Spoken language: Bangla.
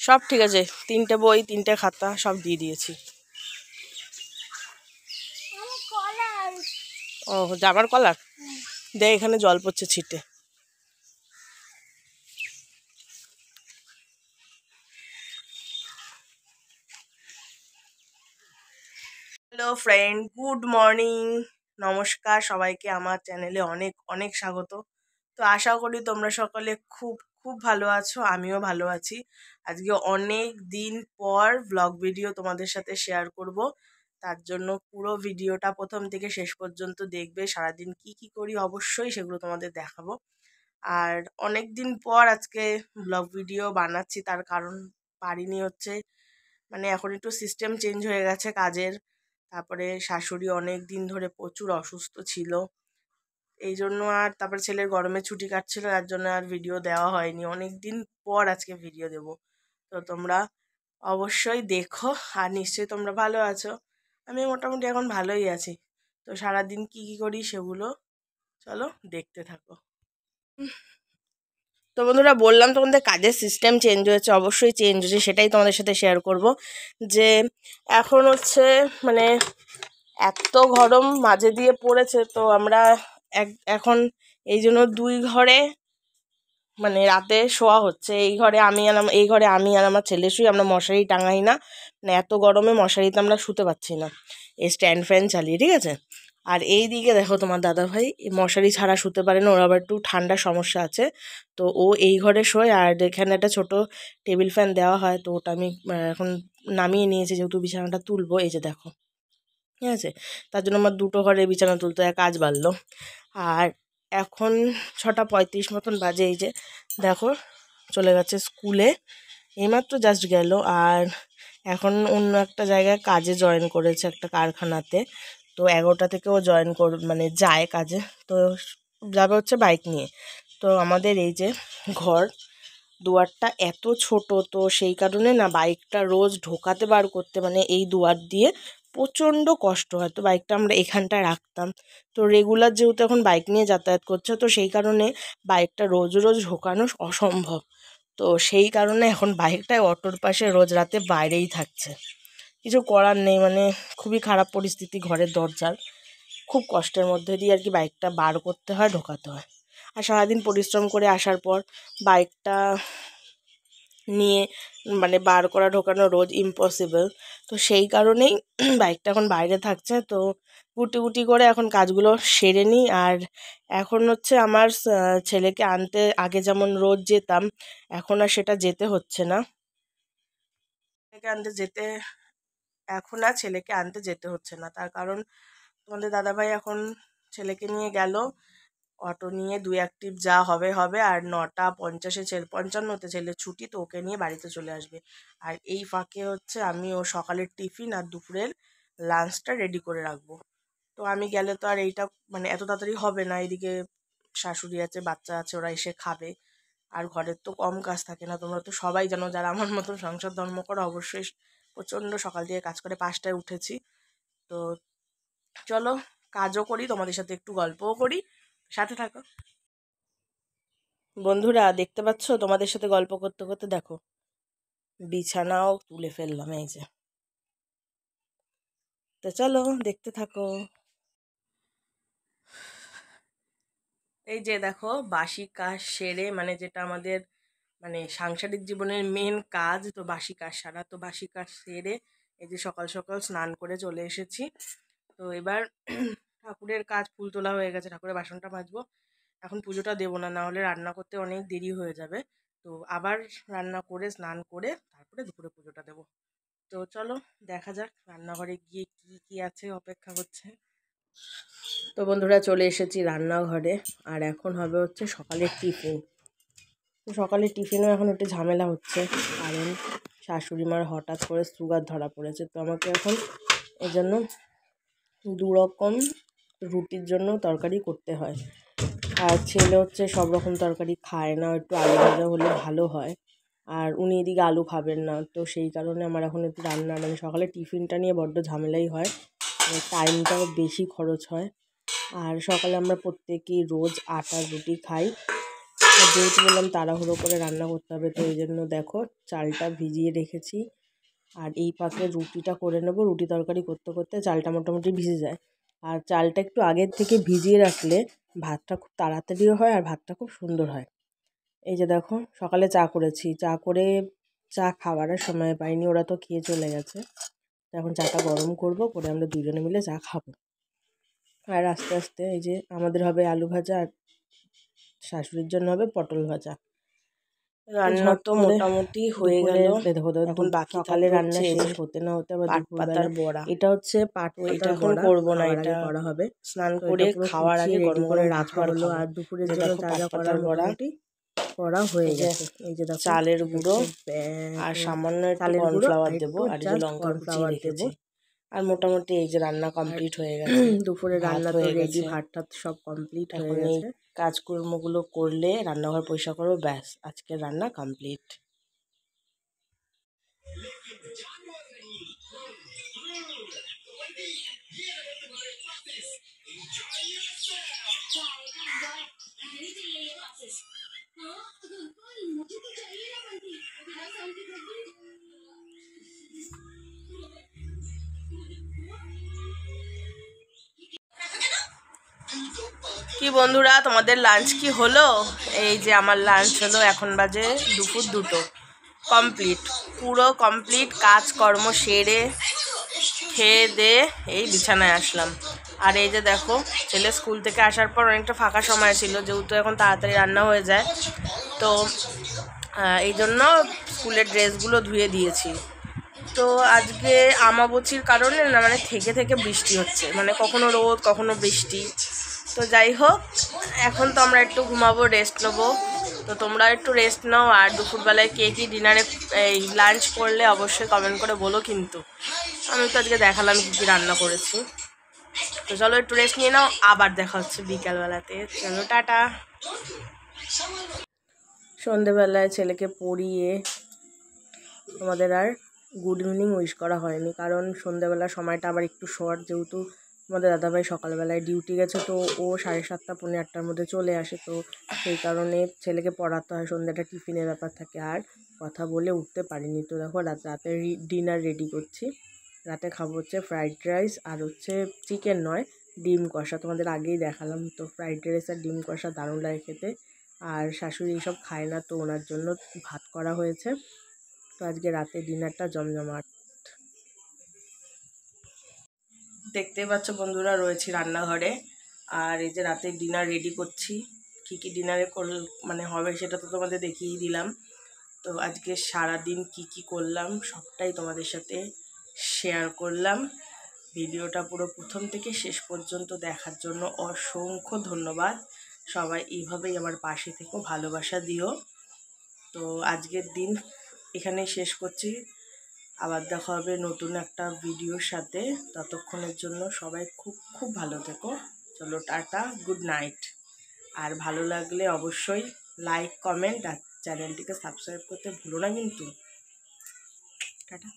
সব ঠিক আছে, 3টে বই 3টে খাতা সব দিয়ে দিয়েছি। ও জামার কলার দেখ, এখানে জল পড়ছে ছিটে। হ্যালো ফ্রেন্ড, গুড মর্নিং, নমস্কার সবাইকে আমার চ্যানেলে অনেক অনেক স্বাগত। তো আশা করি তোমরা সকলে খুব খুব ভালো আছো, আমিও ভালো আছি। আজকে অনেক দিন পর ব্লগ ভিডিও তোমাদের সাথে শেয়ার করব, তার জন্য পুরো ভিডিওটা প্রথম থেকে শেষ পর্যন্ত দেখবে। সারাদিন কি কি করি অবশ্যই সেগুলো তোমাদের দেখাবো। আর অনেক দিন পর আজকে ব্লগ ভিডিও বানাচ্ছি, তার কারণ পারিনি হচ্ছে মানে এখন একটু সিস্টেম চেঞ্জ হয়ে গেছে কাজের। তারপরে শাশুড়ি অনেক দিন ধরে প্রচুর অসুস্থ ছিল, এই জন্য আর তারপরে ছেলের গরমে ছুটি কাটছিল, তার জন্য আর ভিডিও দেওয়া হয়নি। অনেক দিন পর আজকে ভিডিও দেব, তো তোমরা অবশ্যই দেখো। আর নিশ্চয়ই তোমরা ভালো আছো, আমি মোটামুটি এখন ভালোই আছি। তো সারাদিন কি কি করি সেগুলো চলো দেখতে থাকো। তো বন্ধুরা, বললাম তোমাদের কাজের সিস্টেম চেঞ্জ হয়েছে, অবশ্যই চেঞ্জ হয়েছে, সেটাই তোমাদের সাথে শেয়ার করব। যে এখন হচ্ছে মানে এত গরম মাঝে দিয়ে পড়েছে, তো আমরা এখন এই জন্য 2 ঘরে মানে রাতে শোয়া হচ্ছে। এই ঘরে আমি আর আমার ছেলে শুই, আমরা মশারি টাঙাই না, মানে এত গরমে মশারিতে আমরা শুতে পারছি না এই স্ট্যান্ড ফ্যান চালিয়ে, ঠিক আছে। আর এই দিকে দেখো তোমার দাদা ভাই মশারি ছাড়া শুতে পারে না, ওর আবার একটু ঠান্ডার সমস্যা আছে, তো ও এই ঘরে শোয়। আর এখানে একটা ছোট টেবিল ফ্যান দেওয়া হয়, তো ওটা আমি এখন নামিয়ে নিয়েছি যেহেতু বিছানাটা তুলবো, এই যে দেখো, ঠিক আছে। তার জন্য আমার 2টো ঘরে বিছানা তুলতে হয়, কাজ বাড়লো। আর এখন 6:35 মতন বাজে, এই যে দেখো চলে গেছে স্কুলে, এইমাত্র জাস্ট গেল। আর এখন অন্য একটা জায়গায় কাজে জয়েন করেছে, একটা কারখানাতে। তো 11টা থেকেও মানে যায় কাজে, তো যাবে হচ্ছে বাইক নিয়ে। তো আমাদের এই যে ঘর দুয়ারটা এত ছোট, তো সেই কারণে না বাইকটা রোজ ঢোকাতে বার করতে মানে এই দুয়ার দিয়ে প্রচণ্ড কষ্ট হয়। তো বাইকটা আমরা এখানটায় রাখতাম, তো রেগুলার যেহেতু এখন বাইক নিয়ে যাতায়াত করছে, তো সেই কারণে বাইকটা রোজ রোজ ঢোকানো অসম্ভব। তো সেই কারণে এখন বাইকটায় অটোর পাশে রোজ রাতে বাইরেই থাকছে, কিছু করার নেই। মানে খুবই খারাপ পরিস্থিতি ঘরের দরজার, খুব কষ্টের মধ্যে দিয়ে আর কি বাইকটা বার করতে হয়, ঢোকাতে হয়। আর সারাদিন পরিশ্রম করে আসার পর বাইকটা নিয়ে মানে বার করা ঢোকানো রোজ ইম্পসিবল। তো সেই কারণেই বাইকটা এখন বাইরে থাকছে। তো গুটি গুটি করে এখন কাজগুলো সেরে নিই। আর এখন হচ্ছে আমার ছেলেকে আনতে আগে যেমন রোজ যেতাম, এখন আর সেটা যেতে হচ্ছে না। ছেলেকে আনতে যেতে এখন আর ছেলেকে আনতে যেতে হচ্ছে না, তার কারণ তোমাদের দাদাভাই এখন ছেলেকে নিয়ে গেল অটো নিয়ে। 2-1 ট্রিপ যা হবে হবে, আর 9:50 55তে ছেলে ছুটি, তো ওকে নিয়ে বাড়িতে চলে আসবে। আর এই ফাঁকে হচ্ছে আমি ও সকালের টিফিন আর দুপুরের লাঞ্চটা রেডি করে রাখবো। তো আমি গেলে তো আর এইটা মানে এত তাড়াতাড়ি হবে না, এদিকে শাশুড়ি আছে, বাচ্চা আছে, ওরা এসে খাবে। আর ঘরের তো কম কাজ থাকে না, তোমরা তো সবাই জানো, যারা আমার মতন সংসার ধর্ম করো অবশ্যই প্রচণ্ড সকাল থেকে কাজ করে। 5টায় উঠেছি, তো চলো কাজও করি, তোমাদের সাথে একটু গল্পও করি, সাথে থাকো। বন্ধুরা দেখতে পাচ্ছ, তোমাদের সাথে গল্প করতে করতে দেখো বিছানাও তুলে ফেললাম, এই যে। তো চলো দেখতে থাকো। এই যে দেখো বাসি কাজ সেরে, মানে যেটা আমাদের মানে সাংসারিক জীবনের মেন কাজ, তো বাসি কাজ সারা, তো বাসি কাজ সেরে এই যে সকাল সকাল স্নান করে চলে এসেছি। তো এবার ঠাকুরের কাজ, ফুল তোলা হয়ে গেছে, ঠাকুরের বাসনটা মাজবো। এখন পুজোটা দেবো না, না হলে রান্না করতে অনেক দেরি হয়ে যাবে। তো আবার রান্না করে স্নান করে তারপরে দুপুরে পুজোটা দেবো। তো চলো দেখা যাক রান্নাঘরে গিয়ে কি কি আছে অপেক্ষা করছে। তো বন্ধুরা চলে এসেছি রান্নাঘরে, আর এখন হবে হচ্ছে সকালের টিফিন। তো সকালের টিফিনও এখন একটু ঝামেলা হচ্ছে, কারণ শাশুড়ি মার হঠাৎ করে সুগার ধরা পড়েছে, তো আমাকে এখন এই জন্য 2 রকম রুটির জন্য তরকারি করতে হয়। আর ছেলে হচ্ছে সব রকম তরকারি খায় না, একটু আলু ভাজা হলে ভালো হয়। আর উনি এদিকে আলু খাবেন না, তো সেই কারণে আমার এখন একটু রান্না মানে সকালে টিফিনটা নিয়ে বড্ড ঝামেলাই হয়, টাইমটাও বেশি খরচ হয়। আর সকালে আমরা প্রত্যেকেই রোজ আটার রুটি খাই, আর যেহেতু বললাম তাড়াহুড়ো করে রান্না করতে হবে, তো এই জন্য দেখো চালটা ভিজিয়ে রেখেছি। আর এই পাকে রুটিটা করে নেব। রুটি তরকারি করতে করতে চালটা মোটামুটি ভিজে যায়। আর চালটা একটু আগের থেকে ভিজিয়ে রাখলে ভাতটা খুব তাড়াতাড়িও হয় আর ভাতটা খুব সুন্দর হয়। এই যে দেখো সকালে চা করেছি, চা করে চা খাওয়ার সময় পাইনি, ওরা তো খেয়ে চলে গেছে। এখন চাটা গরম করব, করে আমরা দুজনে মিলে চা খাবো। আর আস্তে আস্তে এই যে আমাদের হবে আলু ভাজা, আর শাশুড়ির জন্য হবে পটল ভাজা। রান্না তো মোটামুটি হয়ে গেল, এখন বাকি সকালে রান্না শেষ হতে না হতে আবার দুপুরবেলা বড়া। এটা হচ্ছে পাট পাতার এখন করবো না, এটা করা হবে স্নান করে খাওয়ার আগে গরম করে রাখা হলো। আর দুপুরের জন্য যা যা করার বড়া করা হয়ে গেছে। এই যে দেখো চালের গুঁড়ো আর সামান্য একটু কর্নফ্লাওয়ার দেবো, আর এই যে লঙ্কা কুচিয়ে রেখেছি। আর মোটামুটি এই যে রান্না কমপ্লিট হয়ে গেছে। দুপুরে রান্না তো রেডি, ভাত টাত সব কমপ্লিট হয়ে গেছে। কাজকর্মগুলো করলে রান্নাঘর পরিষ্কার করবো, ব্যাস আজকের রান্না কমপ্লিট। কি বন্ধুরা, তোমাদের লাঞ্চ কি হলো? এই যে আমার লাঞ্চ হলো, এখন বাজে দুপুর 2টো। কমপ্লিট, পুরো কমপ্লিট, কাজকর্ম সেরে খেয়ে দে এই বিছানায় আসলাম। আর এই যে দেখো ছেলে স্কুল থেকে আসার পর অনেকটা ফাঁকা সময় ছিল, যেহেতু এখন তাড়াতাড়ি রান্না হয়ে যায়, তো এই জন্য স্কুলের ড্রেসগুলো ধুয়ে দিয়েছি। তো আজকে আমাবস্যার কারণে না মানে থেকে থেকে বৃষ্টি হচ্ছে, মানে কখনো রোদ কখনো বৃষ্টি। তো যাই হোক, এখন তো আমরা একটু ঘুমাবো, রেস্ট নেবো। তো তোমরা একটু রেস্ট নাও। আর দুপুরবেলায় কে কী ডিনারে এই লাঞ্চ করলে অবশ্যই কমেন্ট করে বলো কিন্তু। আমি তো আজকে দেখালাম কী কী রান্না করেছি। তো চলো একটু রেস্ট নিয়ে নাও, আবার দেখা হচ্ছে বিকালবেলাতে। চলো টাটা। সন্ধেবেলায় ছেলেকে পড়িয়ে আমাদের আর গুড ইভিনিং উইশ করা হয়নি, কারণ সন্ধেবেলার সময়টা আবার একটু শর্ট, যেহেতু আমাদের দাদাভাই সকালবেলায় ডিউটি গেছে, তো ও 7:30 পৌনে 8টার মধ্যে চলে আসে। তো সেই কারণে ছেলেকে পড়াতে হয়, সন্ধ্যাটা টিফিনের ব্যাপার থাকে, আর কথা বলে উঠতে পারিনি। তো দেখো রাতে ডিনার রেডি করছি। রাতে খাবো হচ্ছে ফ্রাইড রাইস, আর হচ্ছে চিকেন নয়, ডিম কষা। তোমাদের আগেই দেখালাম, তো ফ্রাইড রাইস আর ডিম কষা দারুণ লাগে খেতে। আর শাশুড়ি এইসব খায় না, তো ওনার জন্য ভাত করা হয়েছে। তো আজকে রাতে ডিনারটা জমজমাট। দেখতেই পাচ্ছ বন্ধুরা, রয়েছি রান্নাঘরে। আর এই যে রাতে ডিনার রেডি করছি। কী কী ডিনারে মানে হবে সেটা তো তোমাদের দেখিয়েই দিলাম। তো আজকে সারাদিন কি কি করলাম সবটাই তোমাদের সাথে শেয়ার করলাম। ভিডিওটা পুরো প্রথম থেকে শেষ পর্যন্ত দেখার জন্য অসংখ্য ধন্যবাদ। সবাই এইভাবেই আমার পাশে থেকো, ভালোবাসা দিও। তো আজকের দিন এখানেই শেষ করছি, আবার দেখা হবে নতুন একটা ভিডিওর সাথে। ততক্ষণের জন্য সবাই খুব খুব ভালো থেকো। চলো টাটা, গুড নাইট। আর ভালো লাগলে অবশ্যই লাইক কমেন্ট আর চ্যানেলটিকে সাবস্ক্রাইব করতে ভুলো না কিন্তু। টাটা।